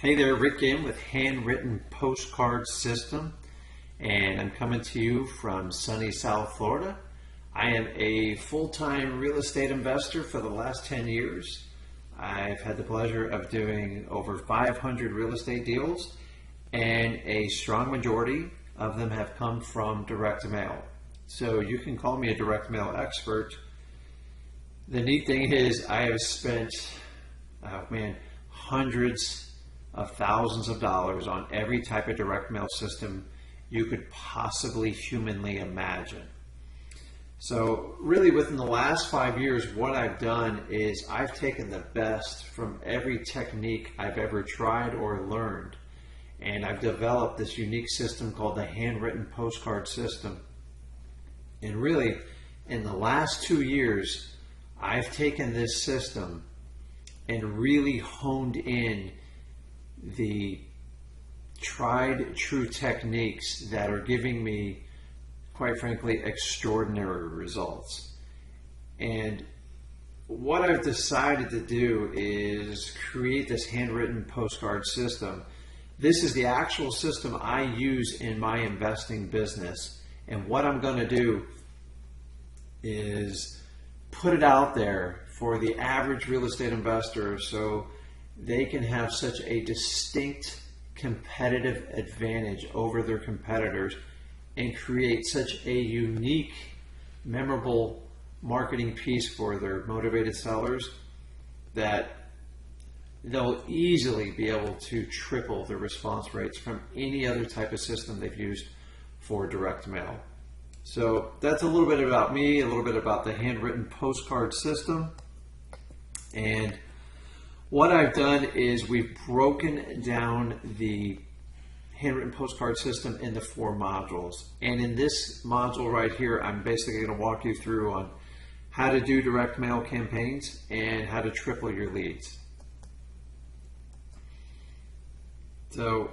Hey there, Rick in with Handwritten Postcard System, and I'm coming to you from sunny South Florida. I am a full-time real estate investor for the last 10 years. I've had the pleasure of doing over 500 real estate deals, and a strong majority of them have come from direct mail. So you can call me a direct mail expert. The neat thing is I have spent, hundreds of thousands of dollars on every type of direct mail system you could possibly humanly imagine. So really within the last 5 years, what I've done is I've taken the best from every technique I've ever tried or learned, and I've developed this unique system called the handwritten postcard system. And really in the last 2 years, I've taken this system and really honed in the tried true techniques that are giving me, quite frankly, extraordinary results. And what I've decided to do is create this handwritten postcard system. This is the actual system I use in my investing business. And what I'm going to do is put it out there for the average real estate investor so they can have such a distinct competitive advantage over their competitors and create such a unique, memorable marketing piece for their motivated sellers that they'll easily be able to triple the response rates from any other type of system they've used for direct mail. So that's a little bit about me, a little bit about the handwritten postcard system. And what I've done is we've broken down the handwritten postcard system into 4 modules. And in this module right here, I'm basically going to walk you through on how to do direct mail campaigns and how to triple your leads. So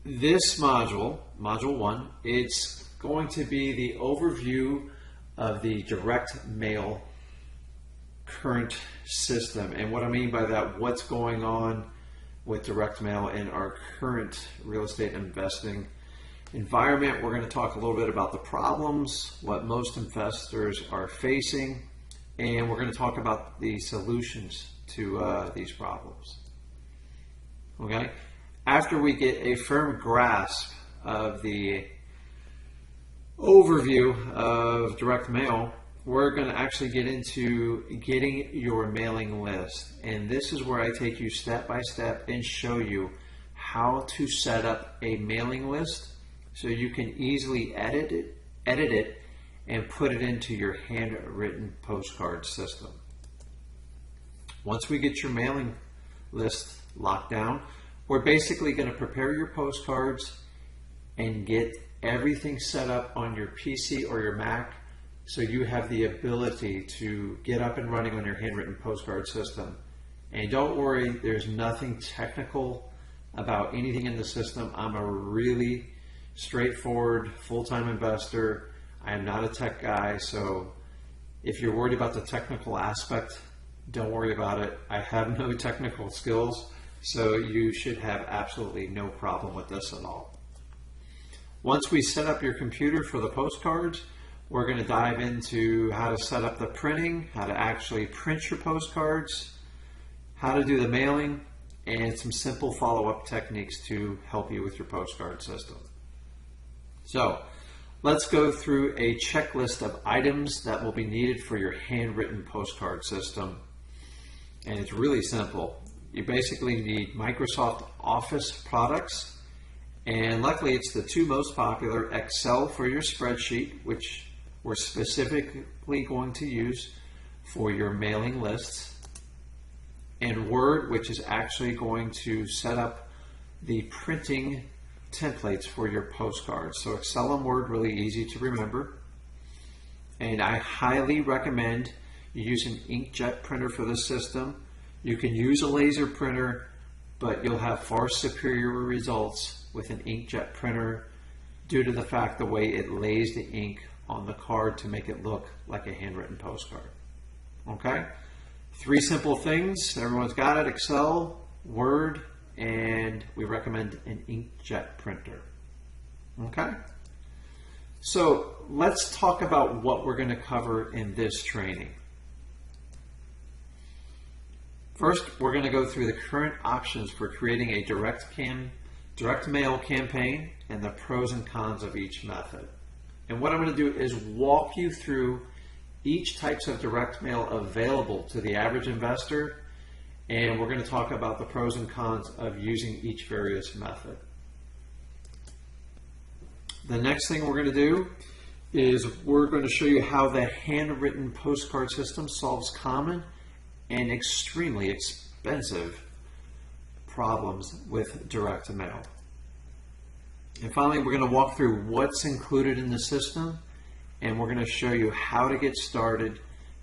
this module, module 1, it's going to be the overview of the direct mail current system. And what I mean by that, what's going on with direct mail in our current real estate investing environment. We're going to talk a little bit about the problems, what most investors are facing, and we're going to talk about the solutions to these problems. Okay? After we get a firm grasp of the overview of direct mail, we're going to actually get into getting your mailing list. And this is where I take you step by step and show you how to set up a mailing list so you can easily edit it and put it into your handwritten postcard system. Once we get your mailing list locked down, we're basically going to prepare your postcards and get everything set up on your PC or your Mac so you have the ability to get up and running on your handwritten postcard system. And don't worry, there's nothing technical about anything in the system. I'm a really straightforward full-time investor. I am not a tech guy, so if you're worried about the technical aspect, don't worry about it. I have no technical skills, so you should have absolutely no problem with this at all. Once we set up your computer for the postcards, we're going to dive into how to set up the printing, how to actually print your postcards, how to do the mailing, and some simple follow-up techniques to help you with your postcard system. So let's go through a checklist of items that will be needed for your handwritten postcard system. And it's really simple. You basically need Microsoft Office products. And luckily, it's the 2 most popular: Excel for your spreadsheet, which we're specifically going to use for your mailing lists, and Word, which is actually going to set up the printing templates for your postcards. So Excel and Word, really easy to remember. And I highly recommend you use an inkjet printer for this system. You can use a laser printer, but you'll have far superior results with an inkjet printer due to the fact the way it lays the ink on the card to make it look like a handwritten postcard. Okay? 3 simple things. Everyone's got it: Excel, Word, and we recommend an inkjet printer. Okay? So let's talk about what we're going to cover in this training. First, we're going to go through the current options for creating a direct mail campaign and the pros and cons of each method. And what I'm going to do is walk you through each types of direct mail available to the average investor, and we're going to talk about the pros and cons of using each various method. The next thing we're going to do is we're going to show you how the handwritten postcard system solves common and extremely expensive problems with direct mail. And finally, we're going to walk through what's included in the system, and we're going to show you how to get started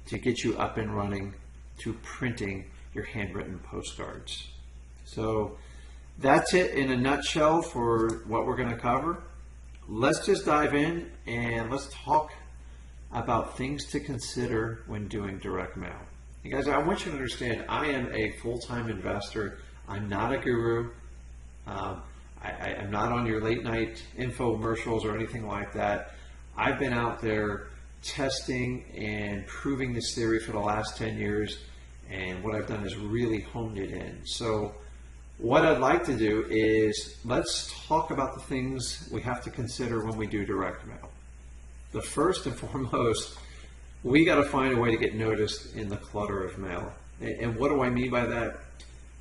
to get you up and running to printing your handwritten postcards. So that's it in a nutshell for what we're going to cover. Let's just dive in and let's talk about things to consider when doing direct mail. And guys, I want you to understand I am a full-time investor. I'm not a guru. I'm not on your late night infomercials or anything like that. I've been out there testing and proving this theory for the last 10 years, and what I've done is really honed it in. So what I'd like to do is let's talk about the things we have to consider when we do direct mail. The first and foremost, we got to find a way to get noticed in the clutter of mail. And what do I mean by that?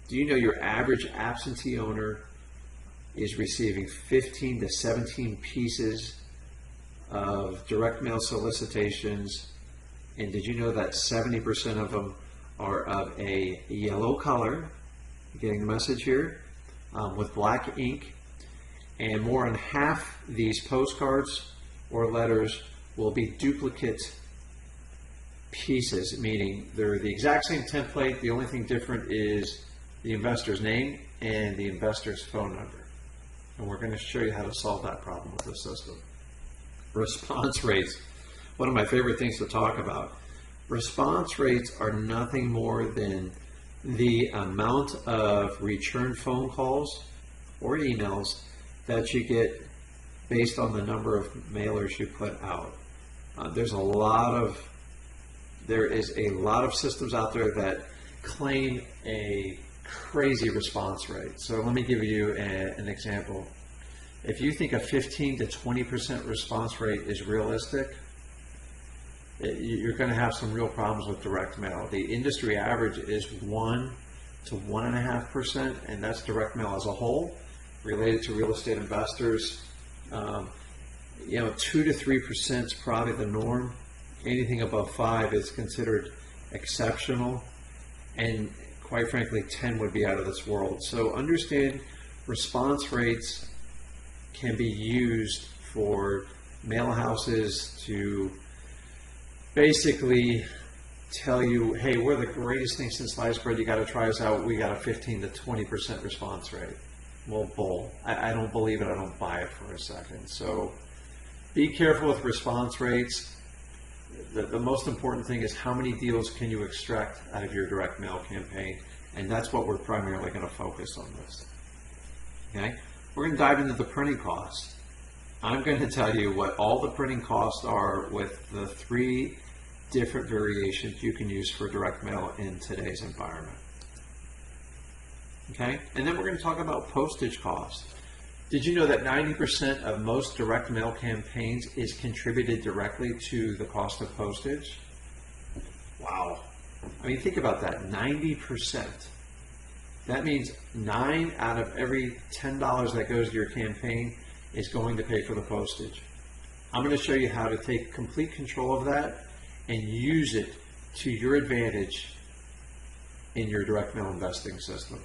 Do you know your average absentee owner is receiving 15 to 17 pieces of direct mail solicitations? And did you know that 70% of them are of a yellow color? You're getting the message here? With black ink. And more than half these postcards or letters will be duplicate pieces, meaning they're the exact same template. The only thing different is the investor's name and the investor's phone number. And we're going to show you how to solve that problem with the system. Response rates, one of my favorite things to talk about. Response rates are nothing more than the amount of return phone calls or emails that you get based on the number of mailers you put out. There is a lot of systems out there that claim a crazy response rate. So let me give you an example. If you think a 15 to 20% response rate is realistic, you're going to have some real problems with direct mail. The industry average is 1 to 1.5%, and that's direct mail as a whole. Related to real estate investors, 2 to 3% is probably the norm. Anything above 5 is considered exceptional, and quite frankly, 10 would be out of this world. So understand response rates can be used for mail houses to basically tell you, hey, we're the greatest thing since sliced bread, you got to try us out, we got a 15 to 20% response rate. Well, bull. I don't believe it, I don't buy it for a second. So be careful with response rates. The most important thing is how many deals can you extract out of your direct mail campaign, and that's what we're primarily going to focus on this. Okay, we're going to dive into the printing costs. I'm going to tell you what all the printing costs are with the 3 different variations you can use for direct mail in today's environment. Okay, and then we're going to talk about postage costs. Did you know that 90% of most direct mail campaigns is contributed directly to the cost of postage? Wow. I mean, think about that, 90%. That means 9 out of every $10 that goes to your campaign is going to pay for the postage. I'm going to show you how to take complete control of that and use it to your advantage in your direct mail investing system.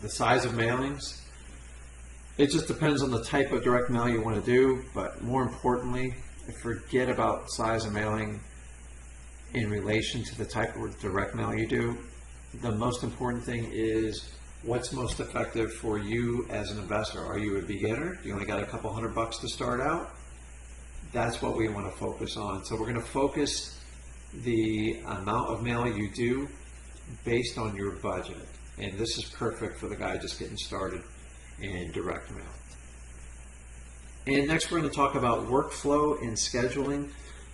The size of mailings, it just depends on the type of direct mail you want to do, but more importantly, forget about size of mailing in relation to the type of direct mail you do. The most important thing is what's most effective for you as an investor. Are you a beginner? You only got a couple $100 to start out? That's what we want to focus on. So we're going to focus the amount of mail you do based on your budget. And this is perfect for the guy just getting started in direct mail. And next we're going to talk about workflow and scheduling.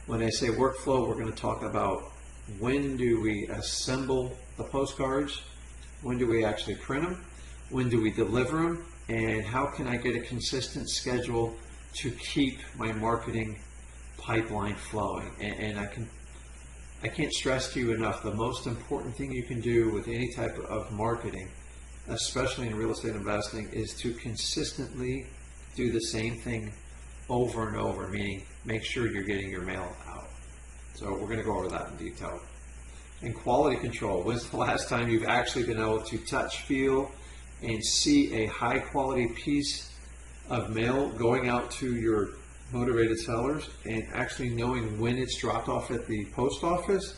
When I say workflow, we're going to talk about when do we assemble the postcards, when do we actually print them, when do we deliver them, and how can I get a consistent schedule to keep my marketing pipeline flowing. And I can't stress to you enough, the most important thing you can do with any type of marketing, especially in real estate investing, is to consistently do the same thing over and over, meaning make sure you're getting your mail out. So we're going to go over that in detail. And quality control. When's the last time you've actually been able to touch, feel, and see a high quality piece of mail going out to your motivated sellers and actually knowing when it's dropped off at the post office?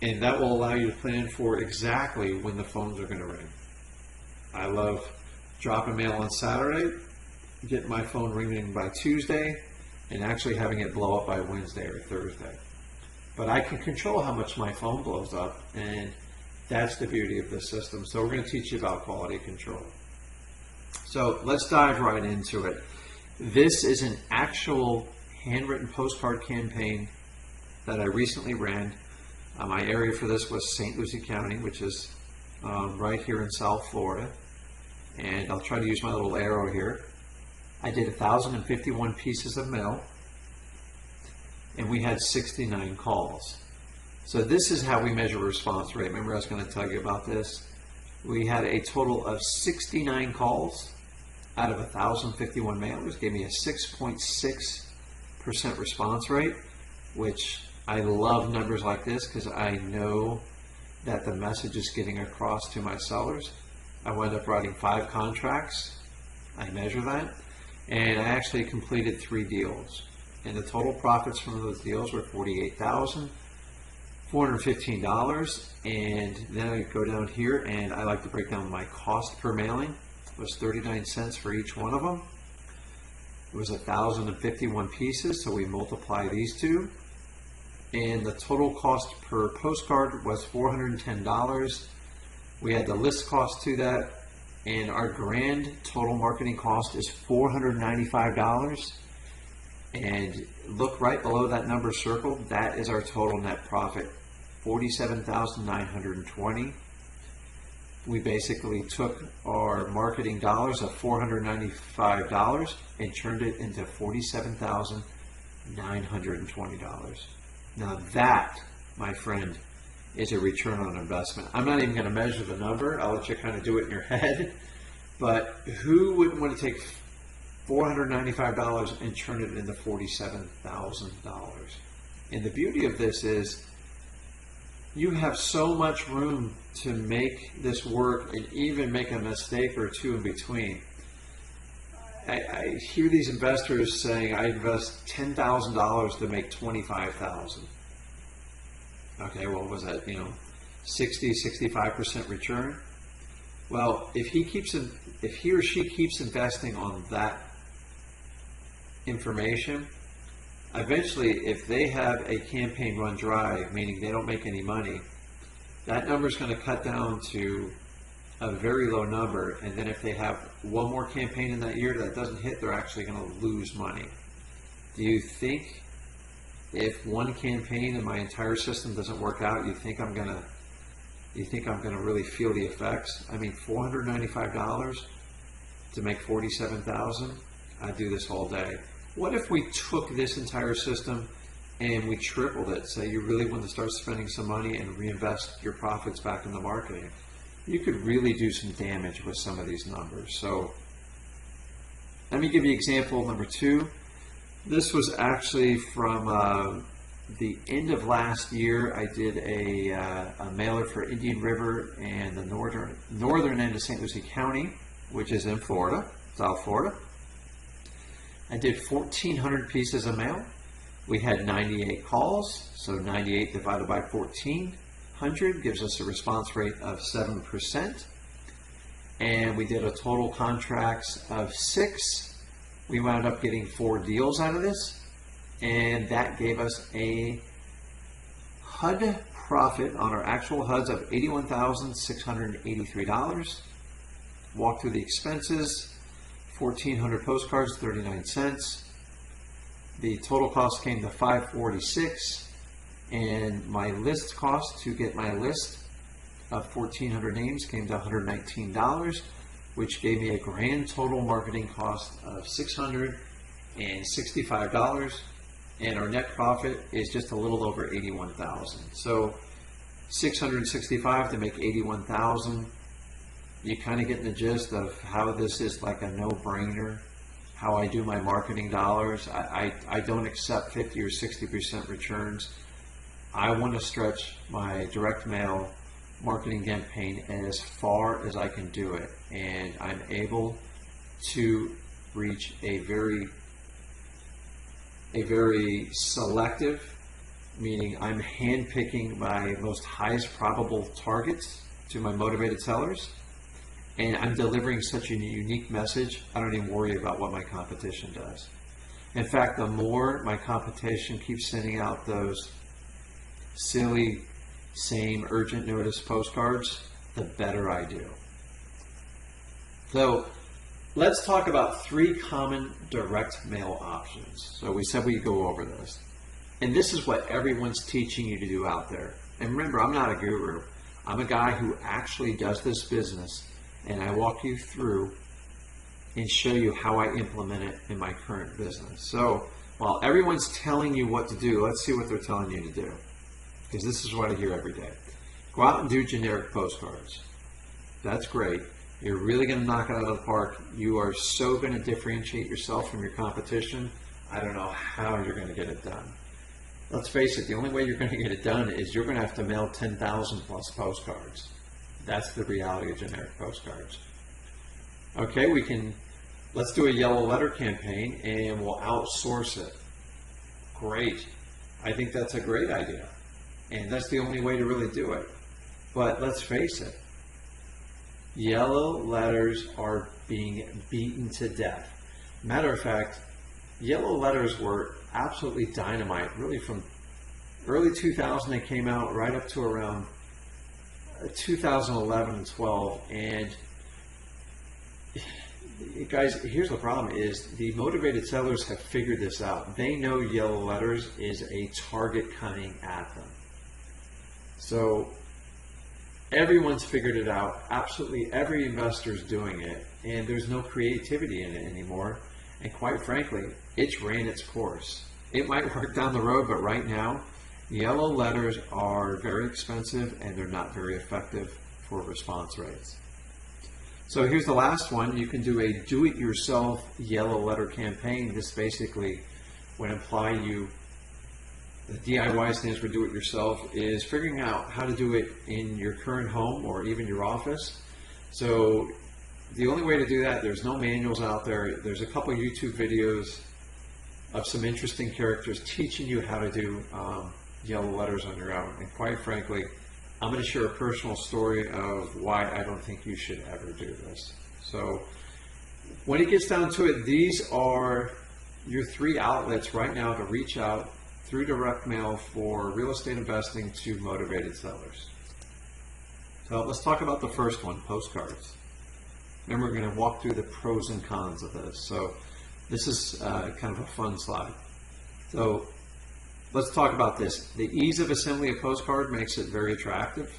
And that will allow you to plan for exactly when the phones are going to ring. I love dropping mail on Saturday, getting my phone ringing by Tuesday, and actually having it blow up by Wednesday or Thursday. But I can control how much my phone blows up, and that's the beauty of this system. So we're going to teach you about quality control. So let's dive right into it. This is an actual handwritten postcard campaign that I recently ran. My area for this was St. Lucie County, which is right here in South Florida. And I'll try to use my little arrow here. I did 1,051 pieces of mail, and we had 69 calls. So this is how we measure response rate. Remember I was going to tell you about this? We had a total of 69 calls out of 1,051 mailers, gave me a 6.6% response rate, which I love numbers like this because I know that the message is getting across to my sellers. I wound up writing 5 contracts. I measure that. And I actually completed 3 deals. And the total profits from those deals were $48,415. And then I go down here and I like to break down my cost per mailing. It was 39 cents for each one of them. It was 1,051 pieces, so we multiply these two. And the total cost per postcard was $410. We had the list cost to that, and our grand total marketing cost is $495. And look right below that number circled, that is our total net profit, $47,920. We basically took our marketing dollars of $495 and turned it into $47,920. Now that, my friend, is a return on investment. I'm not even going to measure the number. I'll let you kind of do it in your head. But who wouldn't want to take $495 and turn it into $47,000? And the beauty of this is you have so much room to make this work and even make a mistake or two in between. I hear these investors saying, I invest $10,000 to make $25,000. Okay, what was that? 65% return. Well, if he or she keeps investing on that information, eventually, if they have a campaign run dry, meaning they don't make any money, that number is going to cut down to a very low number. And then if they have one more campaign in that year that doesn't hit, they're actually going to lose money. Do you think if one campaign in my entire system doesn't work out, you think I'm going to really feel the effects? I mean, $495 to make $47,000. I'd do this all day. What if we took this entire system and we tripled it? Say you really want to start spending some money and reinvest your profits back in the marketing. You could really do some damage with some of these numbers. So let me give you example number 2. This was actually from the end of last year. I did a mailer for Indian River and the northern end of St. Lucie County, which is in Florida, South Florida. I did 1,400 pieces of mail. We had 98 calls, so 98 divided by 1,400 gives us a response rate of 7%. And we did a total contracts of 6. We wound up getting 4 deals out of this, and that gave us a HUD profit on our actual HUDs of $81,683. Walk through the expenses, 1,400 postcards, 39 cents. The total cost came to $546, and my list cost to get my list of 1,400 names came to $119, which gave me a grand total marketing cost of $665, and our net profit is just a little over $81,000. So 665 to make $81,000. You kind of get the gist of how this is like a no-brainer, how I do my marketing dollars. I don't accept 50 or 60% returns. I want to stretch my direct mail marketing campaign as far as I can do it, and I'm able to reach a very selective, meaning I'm handpicking my most highest probable targets to my motivated sellers, and I'm delivering such a unique message, I don't even worry about what my competition does. In fact, the more my competition keeps sending out those silly, same urgent notice postcards, the better I do. So let's talk about 3 common direct mail options. So we said we'd go over this. And this is what everyone's teaching you to do out there. And remember, I'm not a guru. I'm a guy who actually does this business, and I walk you through and show you how I implement it in my current business. So while everyone's telling you what to do, let's see what they're telling you to do, because this is what I hear every day. Go out and do generic postcards. That's great. You're really going to knock it out of the park. You are so going to differentiate yourself from your competition. I don't know how you're going to get it done. Let's face it, the only way you're going to get it done is you're going to have to mail 10,000 plus postcards. That's the reality of generic postcards. Okay, let's do a yellow letter campaign and we'll outsource it. Great. I think that's a great idea. And that's the only way to really do it. But let's face it, yellow letters are being beaten to death. Matter of fact, yellow letters were absolutely dynamite, really from early 2000 they came out right up to around 2011 and 12. And guys, here's the problem is the motivated sellers have figured this out. They know yellow letters is a target coming at them. So everyone's figured it out. Absolutely every investor's doing it, and there's no creativity in it anymore. And quite frankly, it's ran its course. It might work down the road, but right now, yellow letters are very expensive and they're not very effective for response rates. So here's the last one. You can do a do-it-yourself yellow letter campaign. This basically would imply the DIY stands for do-it-yourself, is figuring out how to do it in your current home or even your office. So the only way to do that, there's no manuals out there. There's a couple YouTube videos of some interesting characters teaching you how to do yellow letters on your own. And quite frankly, I'm going to share a personal story of why I don't think you should ever do this. So when it gets down to it, these are your 3 outlets right now to reach out through direct mail for real estate investing to motivated sellers. So let's talk about the first one, postcards. Remember, we're going to walk through the pros and cons of this. So this is kind of a fun slide. So let's talk about this. The ease of assembly a postcard makes it very attractive.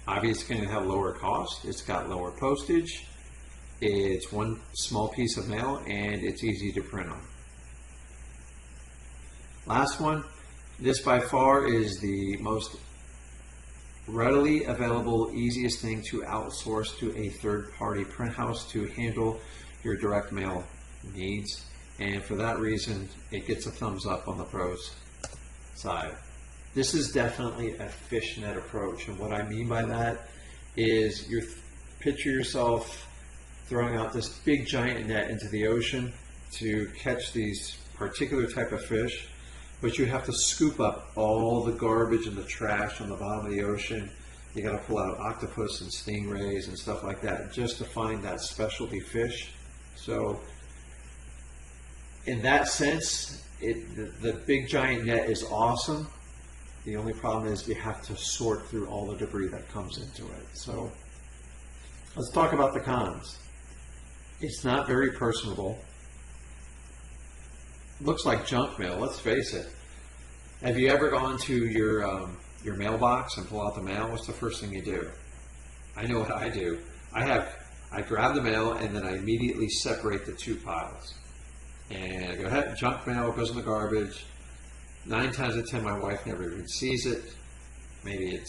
Obviously, it's going to have lower cost. It's got lower postage. It's one small piece of mail, and it's easy to print on. Last one, this by far is the most readily available, easiest thing to outsource to a third-party print house to handle your direct mail needs. And for that reason, it gets a thumbs up on the pros side. This is definitely a fishnet approach. And what I mean by that is picture yourself throwing out this big giant net into the ocean to catch these particular type of fish. But you have to scoop up all the garbage and the trash on the bottom of the ocean. You got to pull out octopus and stingrays and stuff like that just to find that specialty fish. So in that sense, the big giant net is awesome, The only problem is you have to sort through all the debris that comes into it. So let's talk about the cons. It's not very personable. Looks like junk mail, let's face it. Have you ever gone to your mailbox and pull out the mail? What's the first thing you do? I know what I do. I grab the mail and then I immediately separate the two piles. And I go ahead, junk mail goes in the garbage. 9 times out of 10, my wife never even sees it. Maybe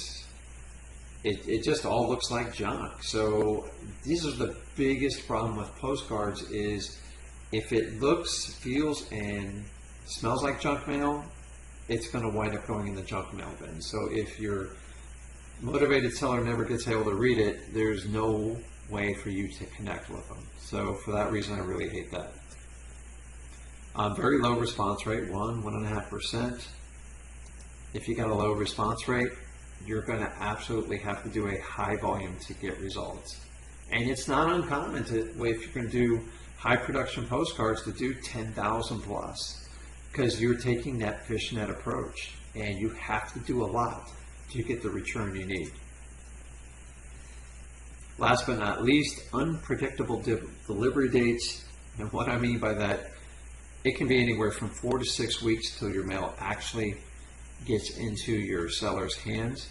it just all looks like junk. So these are the biggest problem with postcards is if it looks, feels, and smells like junk mail, it's going to wind up going in the junk mail bin. So if your motivated seller never gets able to read it, there's no way for you to connect with them. So for that reason, I really hate that. Very low response rate, 1.5%. If you got a low response rate, you're going to absolutely have to do a high volume to get results. And it's not uncommon to, if you're going to do high production postcards, to do 10,000 plus, because you're taking that fishnet approach and you have to do a lot to get the return you need. Last but not least, unpredictable delivery dates. And what I mean by that, it can be anywhere from 4 to 6 weeks till your mail actually gets into your seller's hands.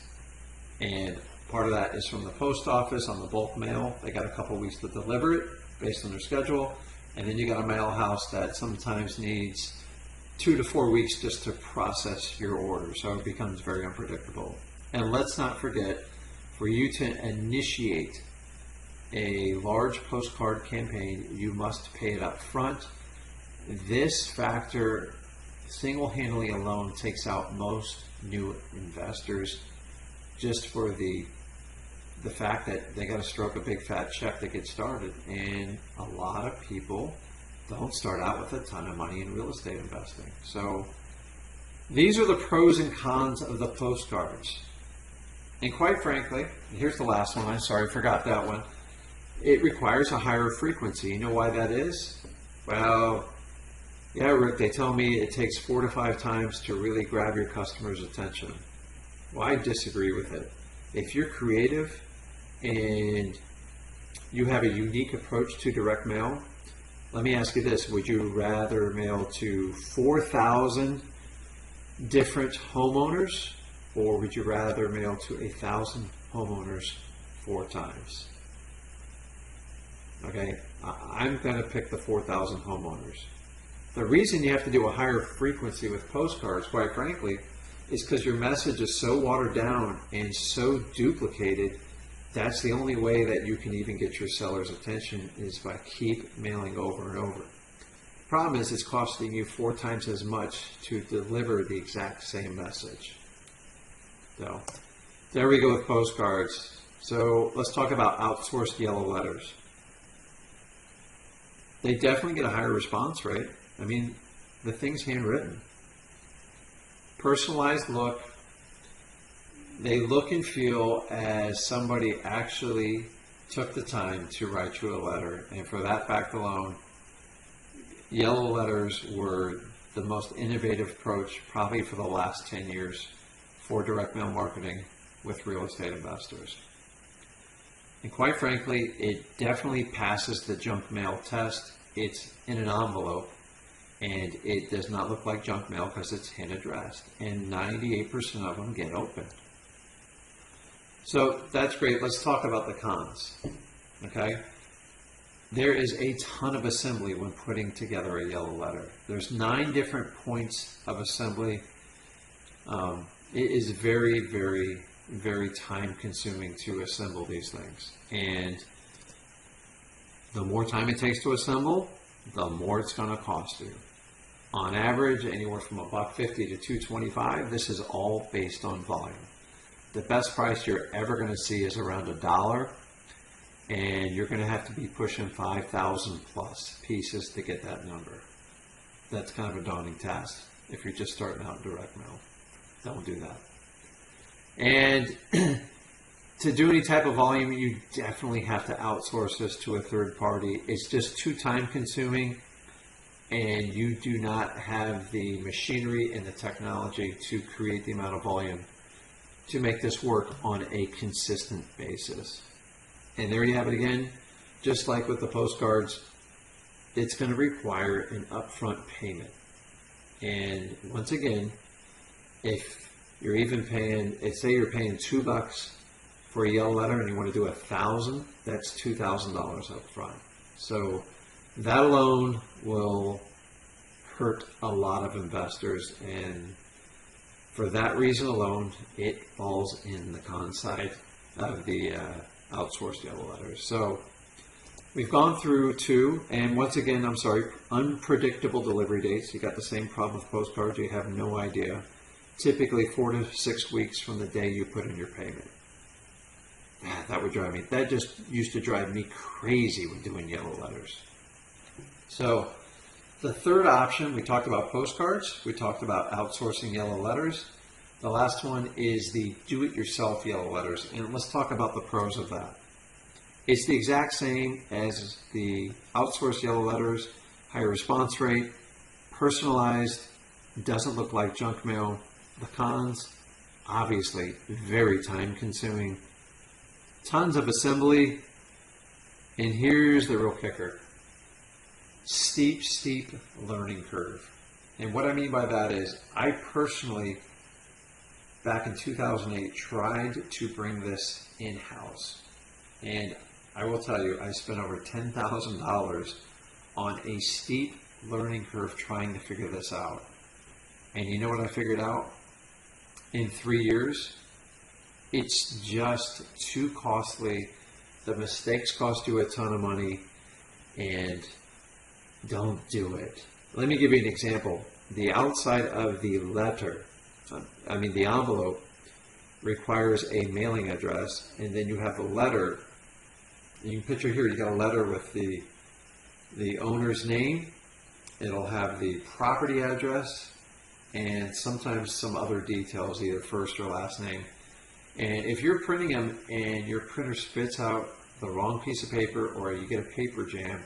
And part of that is from the post office on the bulk mail. They got a couple weeks to deliver it based on their schedule. And then you got a mail house that sometimes needs 2 to 4 weeks just to process your order. So it becomes very unpredictable. And let's not forget, for you to initiate a large postcard campaign, you must pay it up front. This factor single-handedly alone takes out most new investors, just for the fact that they got to stroke a big fat check to get started. And a lot of people don't start out with a ton of money in real estate investing. So these are the pros and cons of the postcards. And quite frankly, here's the last one. I'm sorry, I forgot that one. It requires a higher frequency. You know why that is? Well, yeah, Rick, they tell me it takes 4 to 5 times to really grab your customer's attention. Well, I disagree with it. If you're creative and you have a unique approach to direct mail, let me ask you this. Would you rather mail to 4,000 different homeowners, or would you rather mail to 1,000 homeowners 4 times? Okay, I'm going to pick the 4,000 homeowners. The reason you have to do a higher frequency with postcards, quite frankly, is because your message is so watered down and so duplicated. That's the only way that you can even get your seller's attention, is by keep mailing over and over. The problem is it's costing you 4 times as much to deliver the exact same message. So there we go with postcards. So let's talk about outsourced yellow letters. They definitely get a higher response rate. I mean, the thing's handwritten. Personalized look. They look and feel as somebody actually took the time to write you a letter. And for that fact alone, yellow letters were the most innovative approach probably for the last 10 years for direct mail marketing with real estate investors. And quite frankly, it definitely passes the junk mail test. It's in an envelope, and it does not look like junk mail because it's hand addressed, and 98% of them get open. So that's great. Let's talk about the cons. Okay, there is a ton of assembly when putting together a yellow letter. There's 9 different points of assembly. It is very, very, very time consuming to assemble these things, and the more time it takes to assemble, the more it's going to cost you. On average, anywhere from $1.50 to $2.25. This is all based on volume. The best price you're ever going to see is around $1, and you're going to have to be pushing 5,000 plus pieces to get that number. That's kind of a daunting task if you're just starting out in direct mail. Don't do that. And to do any type of volume, you definitely have to outsource this to a third party. It's just too time consuming, and you do not have the machinery and the technology to create the amount of volume to make this work on a consistent basis. And there you have it again. Just like with the postcards, it's going to require an upfront payment. And once again, if you're even paying, say you're paying $2 for a yellow letter and you want to do 1,000, that's $2,000 up front. So that alone will hurt a lot of investors, and for that reason alone, it falls in the con side of the outsourced yellow letters. So we've gone through two, and once again, I'm sorry, unpredictable delivery dates. You got the same problem with postcards. You have no idea. Typically 4 to 6 weeks from the day you put in your payment. That would drive me. That just used to drive me crazy when doing yellow letters. So the third option, we talked about postcards. We talked about outsourcing yellow letters. The last one is the do-it-yourself yellow letters, and let's talk about the pros of that. It's the exact same as the outsourced yellow letters, higher response rate, personalized, doesn't look like junk mail. The cons, obviously, very time consuming, tons of assembly, and here's the real kicker. Steep learning curve. And what I mean by that is, I personally, back in 2008, tried to bring this in-house. And I will tell you, I spent over $10,000 on a steep learning curve trying to figure this out. And you know what I figured out? In 3 years, it's just too costly. The mistakes cost you a ton of money, and don't do it. Let me give you an example. The outside of the letter, the envelope, requires a mailing address, and then you have the letter. You can picture here, you got a letter with the owner's name. It'll have the property address and sometimes some other details, either first or last name. And if you're printing them and your printer spits out the wrong piece of paper, or you get a paper jam,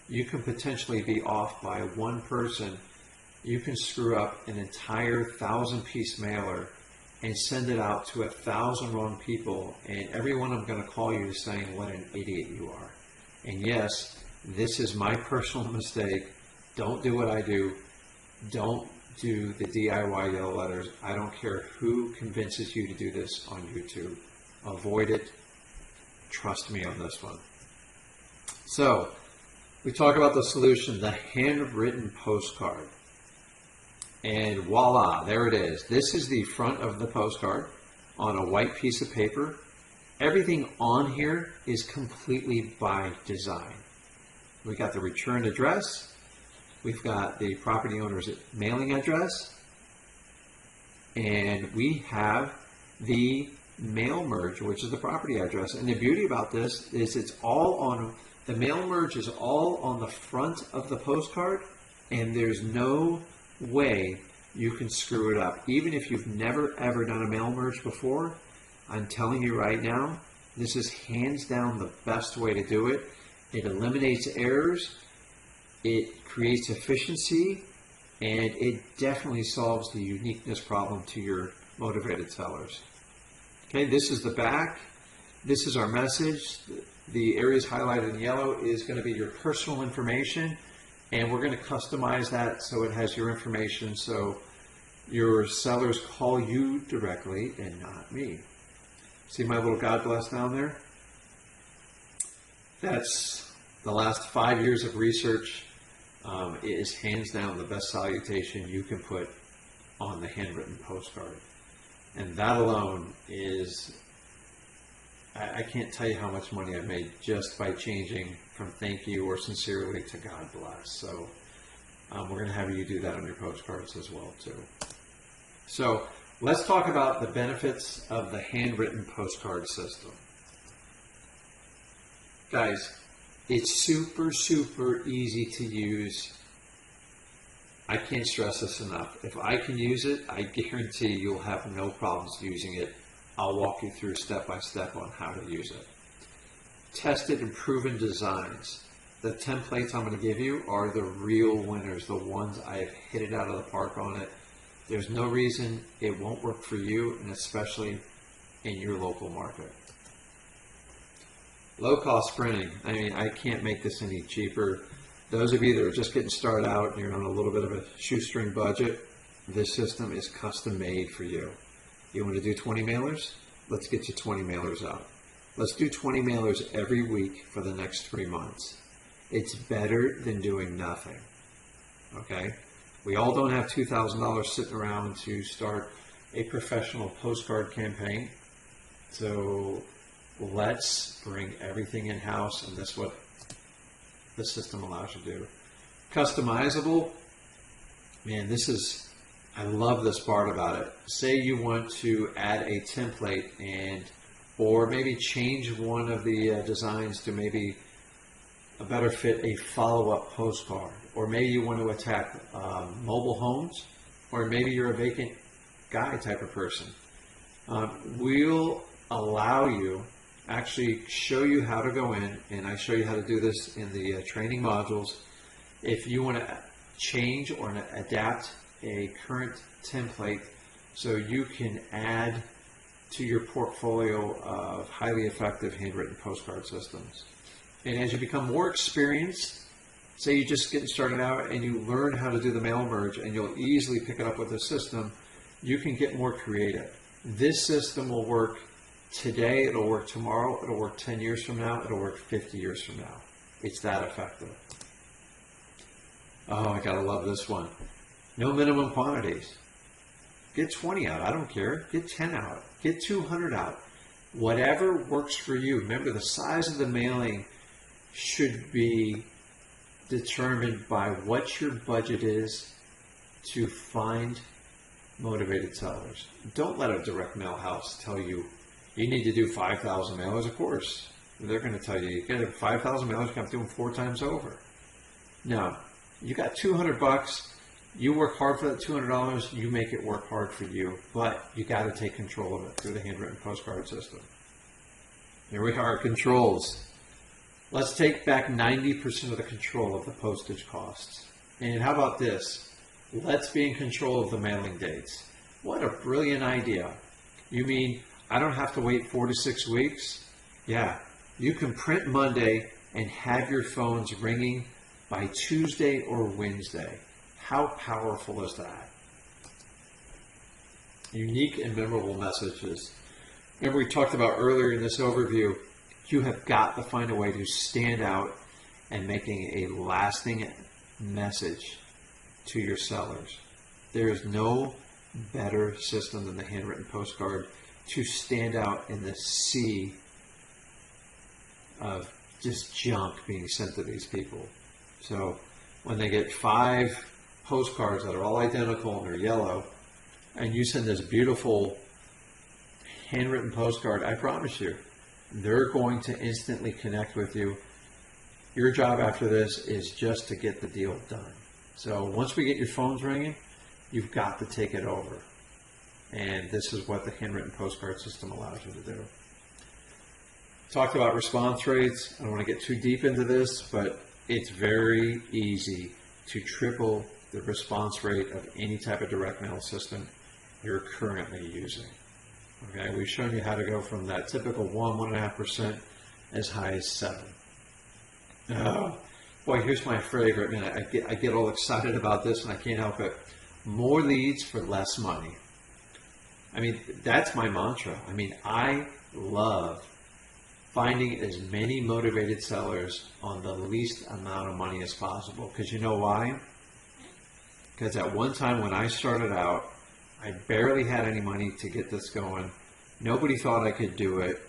you can potentially be off by one person. You can screw up an entire 1,000-piece mailer and send it out to 1,000 wrong people, and every one of them going to call you saying what an idiot you are. And yes, this is my personal mistake. Don't do what I do. Don't do the DIY yellow letters. I don't care who convinces you to do this on YouTube. Avoid it. Trust me on this one. So we talk about the solution, the handwritten postcard. And voila, there it is. This is the front of the postcard on a white piece of paper. Everything on here is completely by design. We got the return address. We've got the property owner's mailing address. And we have the mail merge, which is the property address. And the beauty about this is it's all on, the mail merge is all on the front of the postcard, and there's no way you can screw it up. Even if you've never ever done a mail merge before, I'm telling you right now, this is hands down the best way to do it. It eliminates errors, it creates efficiency, and it definitely solves the uniqueness problem to your motivated sellers. Okay, this is the back. This is our message. The areas highlighted in yellow is going to be your personal information, and we're going to customize that so it has your information, so your sellers call you directly and not me. See my little God bless down there? That's the last 5 years of research. It is hands down the best salutation you can put on the handwritten postcard. And that alone is, I can't tell you how much money I've made just by changing from thank you or sincerely to God bless. So we're going to have you do that on your postcards as well too. So let's talk about the benefits of the handwritten postcard system. Guys, it's super easy to use. I can't stress this enough. If I can use it, I guarantee you'll have no problems using it. I'll walk you through step by step on how to use it. Tested and proven designs. the templates I'm going to give you are the real winners, the ones I have hit it out of the park on it. There's no reason it won't work for you, and especially in your local market. Low cost printing. I mean, I can't make this any cheaper. Those of you that are just getting started out and you're on a little bit of a shoestring budget, this system is custom made for you. You want to do 20 mailers? Let's get you 20 mailers out. Let's do 20 mailers every week for the next 3 months. It's better than doing nothing. Okay? We all don't have $2,000 sitting around to start a professional postcard campaign. So let's bring everything in-house, and that's what the system allows you to do. Customizable, man, I love this part about it. Say you want to add a template or maybe change one of the designs to maybe a better fit a follow-up postcard, or maybe you want to attack mobile homes, or maybe you're a vacant guy type of person. We'll allow you, actually show you how to go in, and I show you how to do this in the training modules. If you want to change or adapt a current template so you can add to your portfolio of highly effective handwritten postcard systems. And as you become more experienced, say you're just getting started out and you learn how to do the mail merge and you'll easily pick it up with the system, you can get more creative. This system will work today, it'll work tomorrow, it'll work 10 years from now, it'll work 50 years from now. It's that effective. Oh, I gotta love this one. No minimum quantities. Get 20 out, I don't care. Get 10 out, get 200 out. Whatever works for you. Remember, the size of the mailing should be determined by what your budget is to find motivated sellers. Don't let a direct mail house tell you you need to do 5,000 mailers. Of course, they're going to tell you get 5,000 mailers, you have to do them 4 times over. No, you got $200. You work hard for that $200. You make it work hard for you, but you got to take control of it through the handwritten postcard system. Here we are, controls. Let's take back 90% of the control of the postage costs. And how about this? Let's be in control of the mailing dates. What a brilliant idea. You mean I don't have to wait 4 to 6 weeks? Yeah, you can print Monday and have your phones ringing by Tuesday or Wednesday. How powerful is that? Unique and memorable messages. Remember, we talked about earlier in this overview, you have got to find a way to stand out and making a lasting message to your sellers. There is no better system than the handwritten postcard to stand out in the sea of just junk being sent to these people. So when they get 5 postcards that are all identical and they're yellow, and you send this beautiful handwritten postcard, I promise you, they're going to instantly connect with you. Your job after this is just to get the deal done. So once we get your phones ringing, you've got to take it over. And this is what the handwritten postcard system allows you to do. Talked about response rates. I don't want to get too deep into this, but it's very easy to triple the response rate of any type of direct mail system you're currently using. Okay, we've shown you how to go from that typical 1.5% as high as 7. Oh, boy, here's my favorite. Man, I get all excited about this and I can't help it. More leads for less money. I mean, that's my mantra. I mean, I love finding as many motivated sellers on the least amount of money as possible. Because you know why? Because at one time when I started out, I barely had any money to get this going. Nobody thought I could do it.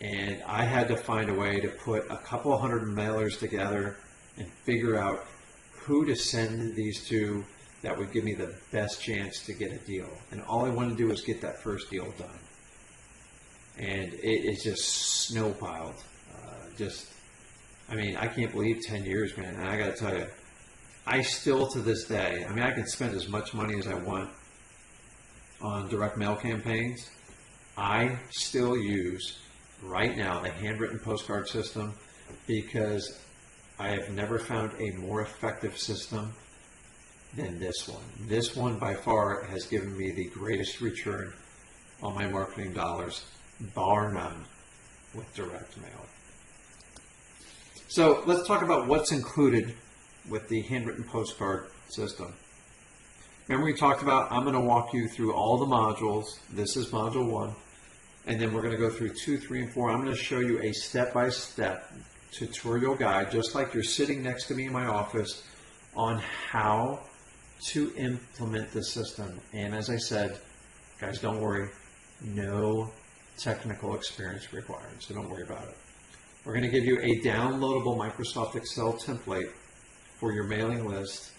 And I had to find a way to put a couple hundred mailers together and figure out who to send these to that would give me the best chance to get a deal. And all I wanted to do was get that first deal done. And it just snowpiled. I mean, I can't believe 10 years, man. And I got to tell you, I still to this day, I mean, I can spend as much money as I want on direct mail campaigns. I still use, right now, the handwritten postcard system because I have never found a more effective system than this one. This one by far has given me the greatest return on my marketing dollars, bar none, with direct mail. So let's talk about what's included with the handwritten postcard system. Remember we talked about, I'm going to walk you through all the modules. This is module 1. And then we're going to go through 2, 3, and 4. I'm going to show you a step-by-step tutorial guide, just like you're sitting next to me in my office, on how to implement the system. And as I said, guys, don't worry, no technical experience required, so don't worry about it. We're going to give you a downloadable Microsoft Excel template for your mailing list.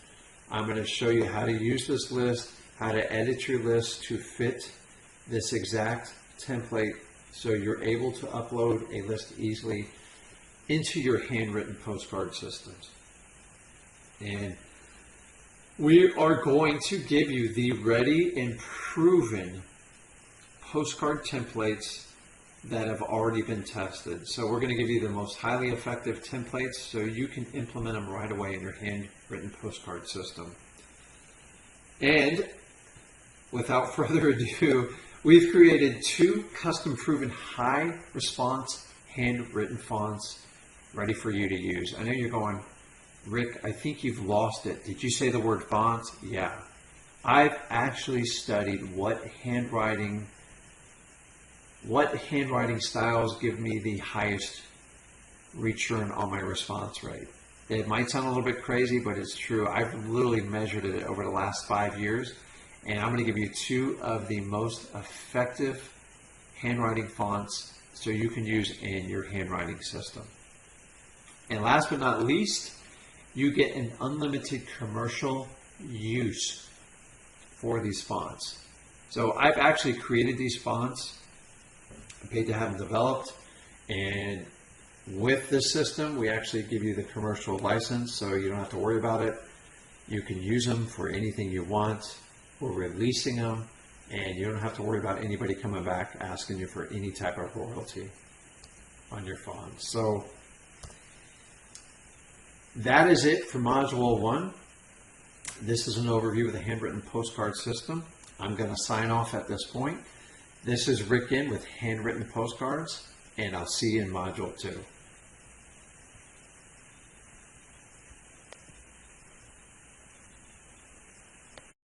I'm going to show you how to use this list, how to edit your list to fit this exact template so you're able to upload a list easily into your handwritten postcard systems. And we are going to give you the ready and proven postcard templates that have already been tested. So we're going to give you the most highly effective templates so you can implement them right away in your handwritten postcard system. And without further ado, we've created 2 custom proven high response handwritten fonts ready for you to use. I know you're going, Rick, I think you've lost it. Did you say the word fonts? Yeah. I've actually studied what handwriting styles give me the highest return on my response rate. It might sound a little bit crazy, but it's true. I've literally measured it over the last 5 years, and I'm going to give you 2 of the most effective handwriting fonts so you can use in your handwriting system. And last but not least, you get an unlimited commercial use for these fonts. So I've actually created these fonts. I paid to have them developed, and with this system we actually give you the commercial license, so you don't have to worry about it. You can use them for anything you want. We're releasing them, and you don't have to worry about anybody coming back asking you for any type of royalty on your fonts. So that is it for module 1. This is an overview of the handwritten postcard system. I'm going to sign off at this point. This is Rick in with Handwritten Postcards, and I'll see you in module 2.